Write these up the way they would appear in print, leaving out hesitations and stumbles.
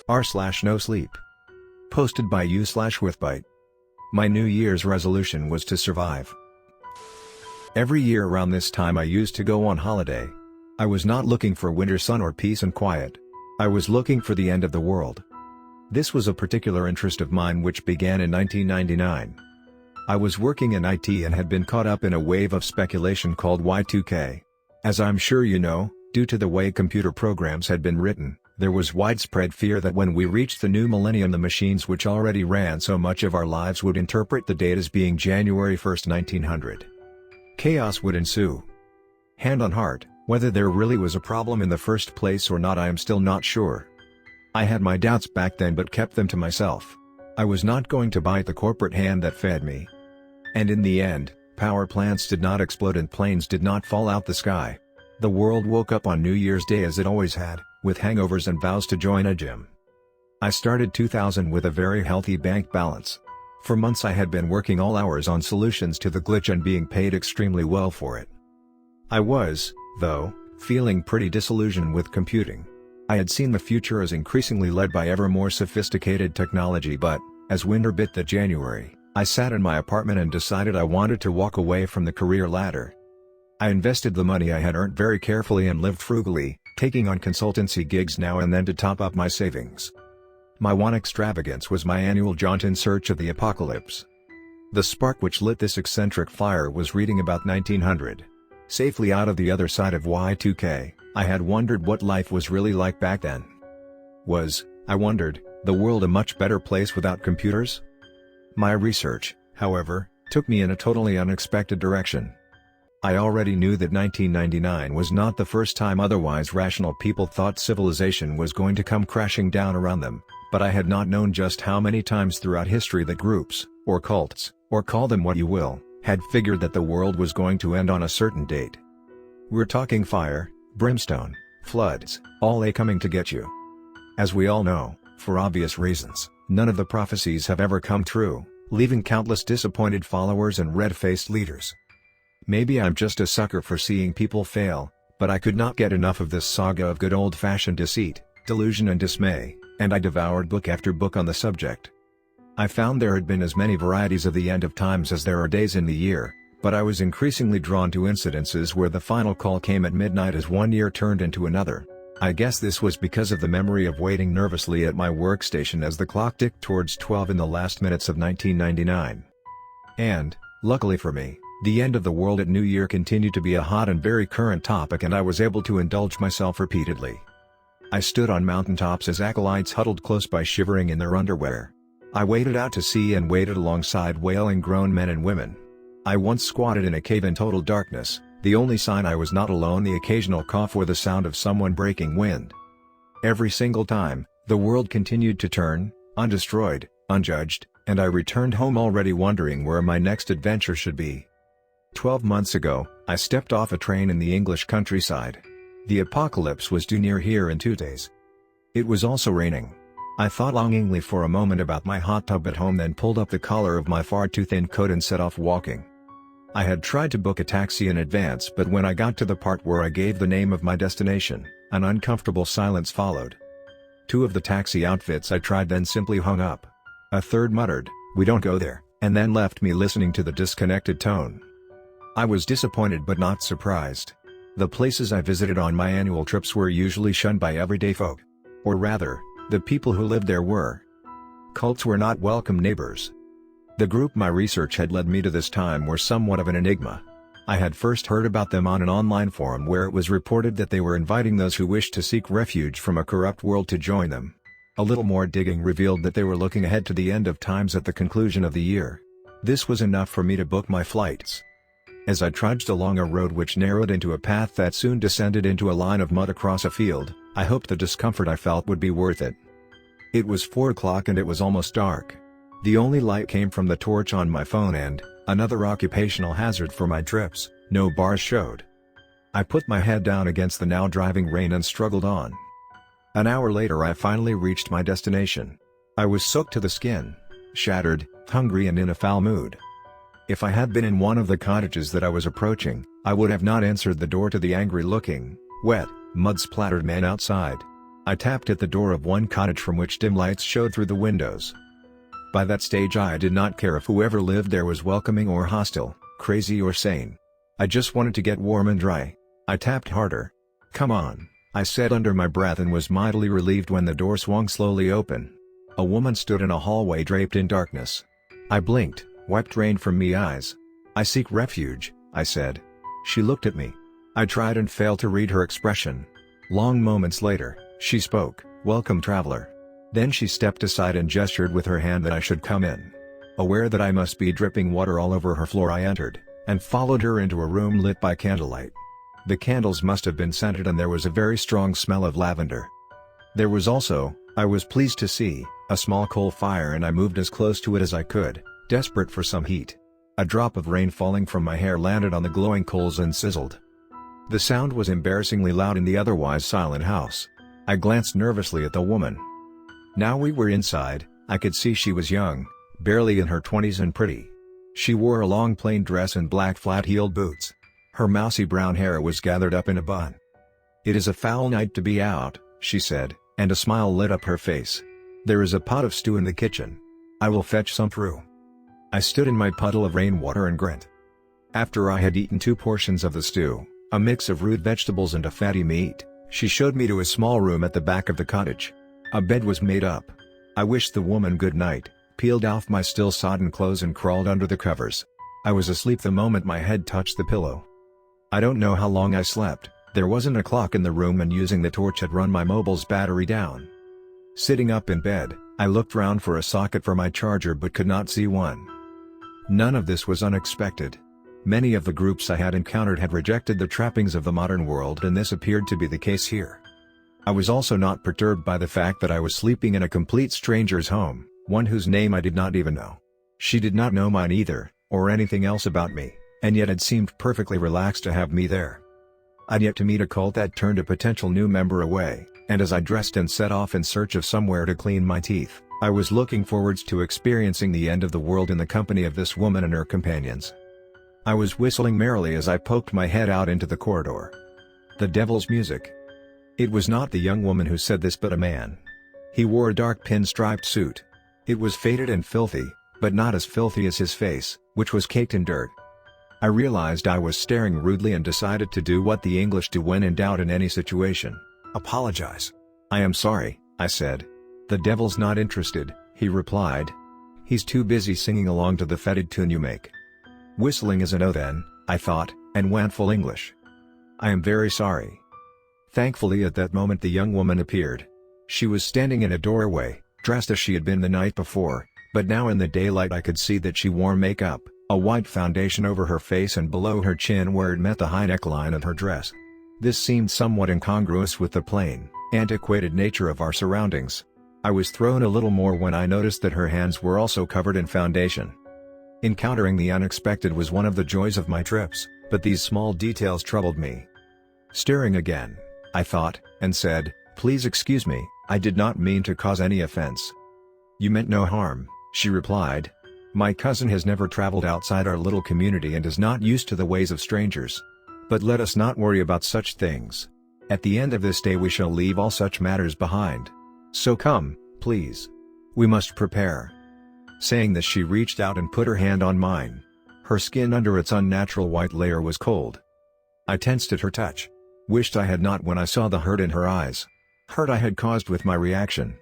r/NoSleep. Posted by u/withbite. My New Year's resolution was to survive. Every year around this time I used to go on holiday. I was not looking for winter sun or peace and quiet. I was looking for the end of the world. This was a particular interest of mine which began in 1999. I was working in IT and had been caught up in a wave of speculation called Y2K. As I'm sure you know, due to the way computer programs had been written, there was widespread fear that when we reached the new millennium the machines which already ran so much of our lives would interpret the date as being January 1, 1900. Chaos would ensue. Hand on heart, whether there really was a problem in the first place or not I am still not sure. I had my doubts back then but kept them to myself. I was not going to bite the corporate hand that fed me. And in the end, power plants did not explode and planes did not fall out the sky. The world woke up on New Year's Day as it always had, with hangovers and vows to join a gym. I started 2000 with a very healthy bank balance. For months I had been working all hours on solutions to the glitch and being paid extremely well for it. I was, though, feeling pretty disillusioned with computing. I had seen the future as increasingly led by ever more sophisticated technology but, as winter bit the January, I sat in my apartment and decided I wanted to walk away from the career ladder. I invested the money I had earned very carefully and lived frugally, taking on consultancy gigs now and then to top up my savings. My one extravagance was my annual jaunt in search of the apocalypse. The spark which lit this eccentric fire was reading about 1900. Safely out of the other side of Y2K, I had wondered what life was really like back then. Was, I wondered, the world a much better place without computers? My research, however, took me in a totally unexpected direction. I already knew that 1999 was not the first time otherwise rational people thought civilization was going to come crashing down around them, but I had not known just how many times throughout history that groups, or cults, or call them what you will, had figured that the world was going to end on a certain date. We're talking fire, brimstone, floods, all they coming to get you. As we all know, for obvious reasons, none of the prophecies have ever come true, leaving countless disappointed followers and red-faced leaders. Maybe I'm just a sucker for seeing people fail, but I could not get enough of this saga of good old-fashioned deceit, delusion and dismay, and I devoured book after book on the subject. I found there had been as many varieties of the end of times as there are days in the year, but I was increasingly drawn to incidences where the final call came at midnight as one year turned into another. I guess this was because of the memory of waiting nervously at my workstation as the clock ticked towards 12 in the last minutes of 1999. And, luckily for me, the end of the world at New Year continued to be a hot and very current topic and I was able to indulge myself repeatedly. I stood on mountaintops as acolytes huddled close by shivering in their underwear. I waded out to sea and waded alongside wailing grown men and women. I once squatted in a cave in total darkness, the only sign I was not alone the occasional cough or the sound of someone breaking wind. Every single time, the world continued to turn, undestroyed, unjudged, and I returned home already wondering where my next adventure should be. 12 months ago, I stepped off a train in the English countryside. The apocalypse was due near here in 2 days. It was also raining. I thought longingly for a moment about my hot tub at home, then pulled up the collar of my far too thin coat and set off walking. I had tried to book a taxi in advance, but when I got to the part where I gave the name of my destination, an uncomfortable silence followed. 2 of the taxi outfits I tried then simply hung up. A third muttered, "We don't go there," and then left me listening to the disconnected tone. I was disappointed but not surprised. The places I visited on my annual trips were usually shunned by everyday folk. Or rather, the people who lived there were. Cults were not welcome neighbors. The group my research had led me to this time were somewhat of an enigma. I had first heard about them on an online forum where it was reported that they were inviting those who wished to seek refuge from a corrupt world to join them. A little more digging revealed that they were looking ahead to the end of times at the conclusion of the year. This was enough for me to book my flights. As I trudged along a road which narrowed into a path that soon descended into a line of mud across a field, I hoped the discomfort I felt would be worth it. It was 4 o'clock and it was almost dark. The only light came from the torch on my phone and, another occupational hazard for my trips, no bars showed. I put my head down against the now driving rain and struggled on. An hour later I finally reached my destination. I was soaked to the skin, shattered, hungry and in a foul mood. If I had been in one of the cottages that I was approaching, I would have not answered the door to the angry-looking, wet, mud-splattered man outside. I tapped at the door of one cottage from which dim lights showed through the windows. By that stage I did not care if whoever lived there was welcoming or hostile, crazy or sane. I just wanted to get warm and dry. I tapped harder. "Come on," I said under my breath, and was mightily relieved when the door swung slowly open. A woman stood in a hallway draped in darkness. I blinked, wiped rain from me eyes. "I seek refuge," I said. She looked at me. I tried and failed to read her expression. Long moments later, she spoke, "Welcome, traveler." Then she stepped aside and gestured with her hand that I should come in. Aware that I must be dripping water all over her floor, I entered, and followed her into a room lit by candlelight. The candles must have been scented, and there was a very strong smell of lavender. There was also, I was pleased to see, a small coal fire, and I moved as close to it as I could, desperate for some heat. A drop of rain falling from my hair landed on the glowing coals and sizzled. The sound was embarrassingly loud in the otherwise silent house. I glanced nervously at the woman. Now we were inside. I could see she was young, barely in her 20s, and pretty. She wore a long plain dress and black flat-heeled boots. Her mousy brown hair was gathered up in a bun. "It is a foul night to be out," she said, and a smile lit up her face. "There is a pot of stew in the kitchen. I will fetch some through." I stood in my puddle of rainwater and grinned. After I had eaten 2 portions of the stew, a mix of root vegetables and a fatty meat, she showed me to a small room at the back of the cottage. A bed was made up. I wished the woman good night, peeled off my still sodden clothes, and crawled under the covers. I was asleep the moment my head touched the pillow. I don't know how long I slept. There wasn't a clock in the room, and using the torch had run my mobile's battery down. Sitting up in bed, I looked round for a socket for my charger but could not see one. None of this was unexpected. Many of the groups I had encountered had rejected the trappings of the modern world, and this appeared to be the case here. I was also not perturbed by the fact that I was sleeping in a complete stranger's home, one whose name I did not even know. She did not know mine either, or anything else about me, and yet had seemed perfectly relaxed to have me there. I'd yet to meet a cult that turned a potential new member away, and as I dressed and set off in search of somewhere to clean my teeth, I was looking forwards to experiencing the end of the world in the company of this woman and her companions. I was whistling merrily as I poked my head out into the corridor. The devil's music. It was not the young woman who said this, but a man. He wore a dark pinstriped suit. It was faded and filthy, but not as filthy as his face, which was caked in dirt. I realized I was staring rudely and decided to do what the English do when in doubt in any situation: apologize. "I am sorry," I said. "The devil's not interested," he replied. "He's too busy singing along to the fetid tune you make." Whistling is a no then, I thought, and went full English. "I am very sorry." Thankfully at that moment the young woman appeared. She was standing in a doorway, dressed as she had been the night before, but now in the daylight I could see that she wore makeup, a white foundation over her face and below her chin where it met the high neckline of her dress. This seemed somewhat incongruous with the plain, antiquated nature of our surroundings. I was thrown a little more when I noticed that her hands were also covered in foundation. Encountering the unexpected was one of the joys of my trips, but these small details troubled me. Staring again, I thought, and said, "Please excuse me, I did not mean to cause any offense." "You meant no harm," she replied. "My cousin has never traveled outside our little community and is not used to the ways of strangers. But let us not worry about such things. At the end of this day we shall leave all such matters behind. So come, please. We must prepare." Saying this she reached out and put her hand on mine. Her skin under its unnatural white layer was cold. I tensed at her touch. Wished I had not when I saw the hurt in her eyes. Hurt I had caused with my reaction.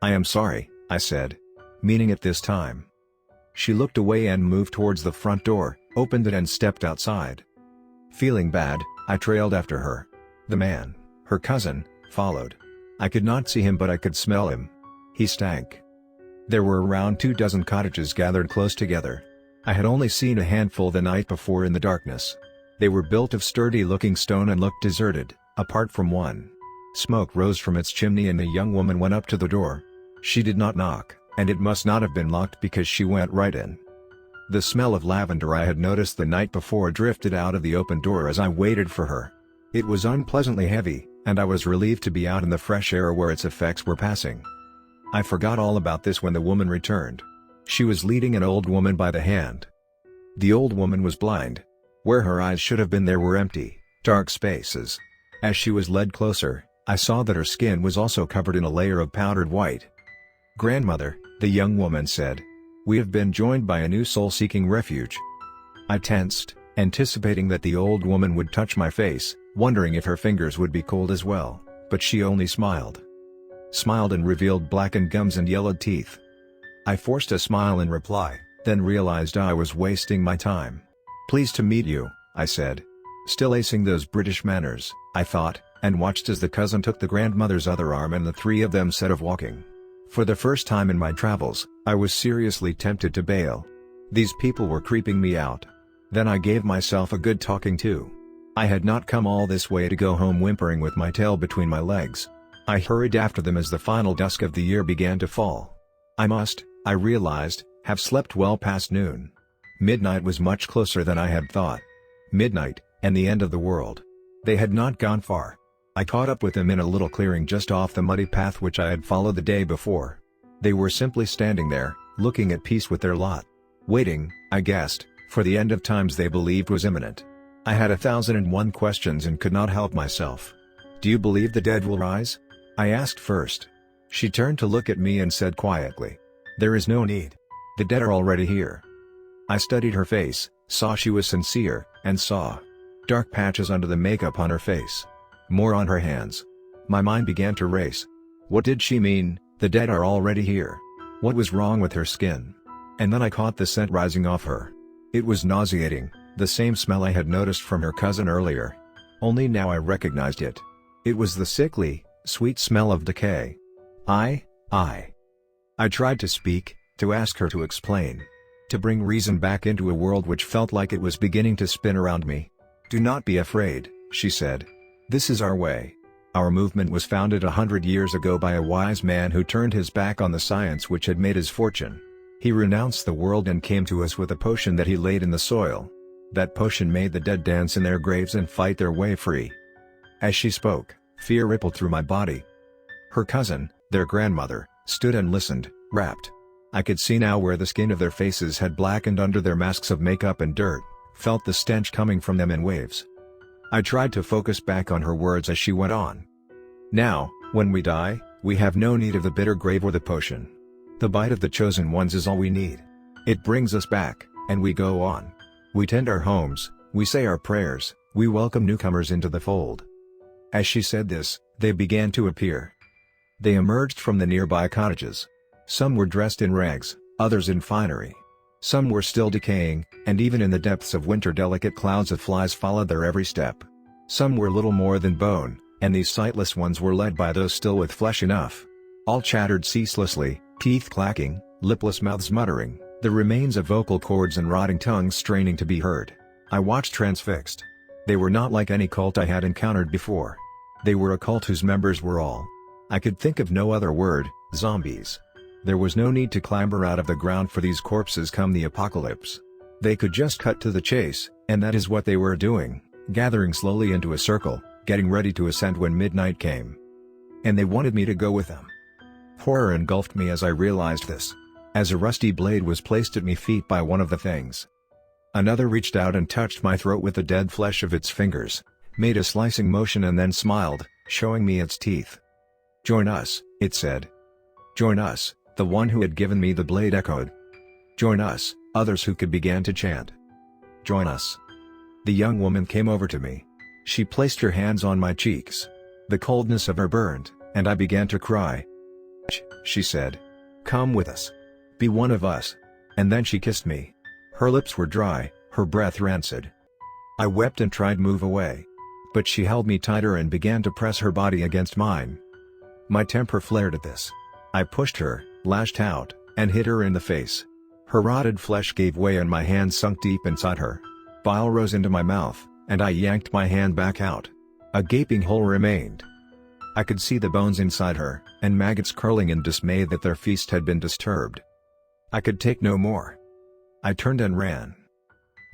"I am sorry," I said. Meaning it this time. She looked away and moved towards the front door, opened it and stepped outside. Feeling bad, I trailed after her. The man, her cousin, followed. I could not see him but I could smell him. He stank. There were around 24 cottages gathered close together. I had only seen a handful the night before in the darkness. They were built of sturdy-looking stone and looked deserted, apart from one. Smoke rose from its chimney and the young woman went up to the door. She did not knock, and it must not have been locked because she went right in. The smell of lavender I had noticed the night before drifted out of the open door as I waited for her. It was unpleasantly heavy, and I was relieved to be out in the fresh air where its effects were passing. I forgot all about this when the woman returned. She was leading an old woman by the hand. The old woman was blind. Where her eyes should have been there were empty, dark spaces. As she was led closer, I saw that her skin was also covered in a layer of powdered white. "Grandmother," the young woman said. "We have been joined by a new soul seeking refuge." I tensed, anticipating that the old woman would touch my face, wondering if her fingers would be cold as well, but she only smiled. Smiled and revealed blackened gums and yellowed teeth. I forced a smile in reply, then realized I was wasting my time. "Pleased to meet you," I said. Still acing those British manners, I thought, and watched as the cousin took the grandmother's other arm and the three of them set of walking. For the first time in my travels, I was seriously tempted to bail. These people were creeping me out. Then I gave myself a good talking to. I had not come all this way to go home whimpering with my tail between my legs. I hurried after them as the final dusk of the year began to fall. I realized, have slept well past noon. Midnight was much closer than I had thought. Midnight, and the end of the world. They had not gone far. I caught up with them in a little clearing just off the muddy path which I had followed the day before. They were simply standing there, looking at peace with their lot. Waiting, I guessed, for the end of times they believed was imminent. I had 1,001 questions and could not help myself. "Do you believe the dead will rise?" I asked first. She turned to look at me and said quietly, "There is no need. The dead are already here." I studied her face, saw she was sincere, and saw dark patches under the makeup on her face. More on her hands. My mind began to race. What did she mean, the dead are already here? What was wrong with her skin? And then I caught the scent rising off her. It was nauseating, the same smell I had noticed from her cousin earlier. Only now I recognized it. It was the sickly, sweet smell of decay. I tried to speak, to ask her to explain. To bring reason back into a world which felt like it was beginning to spin around me. "Do not be afraid," she said. "This is our way. Our movement was founded 100 years ago by a wise man who turned his back on the science which had made his fortune. He renounced the world and came to us with a potion that he laid in the soil. That potion made the dead dance in their graves and fight their way free." As she spoke, fear rippled through my body. Her cousin, their grandmother, stood and listened, rapt. I could see now where the skin of their faces had blackened under their masks of makeup and dirt, felt the stench coming from them in waves. I tried to focus back on her words as she went on. "Now, when we die, we have no need of the bitter grave or the potion. The bite of the chosen ones is all we need. It brings us back, and we go on. We tend our homes, we say our prayers, we welcome newcomers into the fold." As she said this, they began to appear. They emerged from the nearby cottages. Some were dressed in rags, others in finery. Some were still decaying, and even in the depths of winter delicate clouds of flies followed their every step. Some were little more than bone, and these sightless ones were led by those still with flesh enough. All chattered ceaselessly, teeth clacking, lipless mouths muttering, the remains of vocal cords and rotting tongues straining to be heard. I watched transfixed. They were not like any cult I had encountered before. They were a cult whose members were all, I could think of no other word, zombies. There was no need to clamber out of the ground for these corpses come the apocalypse. They could just cut to the chase, and that is what they were doing, gathering slowly into a circle, getting ready to ascend when midnight came. And they wanted me to go with them. Horror engulfed me as I realized this. As a rusty blade was placed at my feet by one of the things. Another reached out and touched my throat with the dead flesh of its fingers, made a slicing motion and then smiled, showing me its teeth. "Join us," it said. "Join us," the one who had given me the blade echoed. "Join us," others who could began to chant. "Join us." The young woman came over to me. She placed her hands on my cheeks. The coldness of her burned, and I began to cry. She said. "Come with us. Be one of us." And then she kissed me. Her lips were dry, her breath rancid. I wept and tried to move away. But she held me tighter and began to press her body against mine. My temper flared at this. I pushed her, lashed out, and hit her in the face. Her rotted flesh gave way and my hand sunk deep inside her. Bile rose into my mouth, and I yanked my hand back out. A gaping hole remained. I could see the bones inside her, and maggots curling in dismay that their feast had been disturbed. I could take no more. I turned and ran.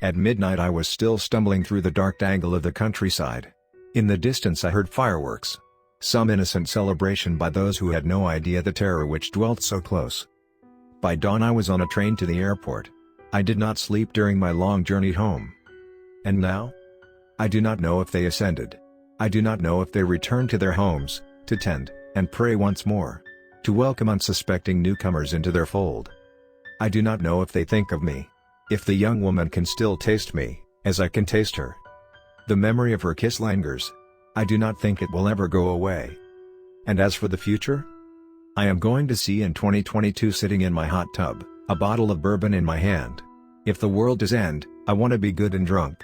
At midnight I was still stumbling through the dark angle of the countryside. In the distance I heard fireworks. Some innocent celebration by those who had no idea the terror which dwelt so close. By dawn I was on a train to the airport. I did not sleep during my long journey home. And now? I do not know if they ascended. I do not know if they return to their homes, to tend, and pray once more, to welcome unsuspecting newcomers into their fold. I do not know if they think of me, if the young woman can still taste me, as I can taste her. The memory of her kiss lingers. I do not think it will ever go away. And as for the future? I am going to see in 2022 sitting in my hot tub, a bottle of bourbon in my hand. If the world does end, I want to be good and drunk.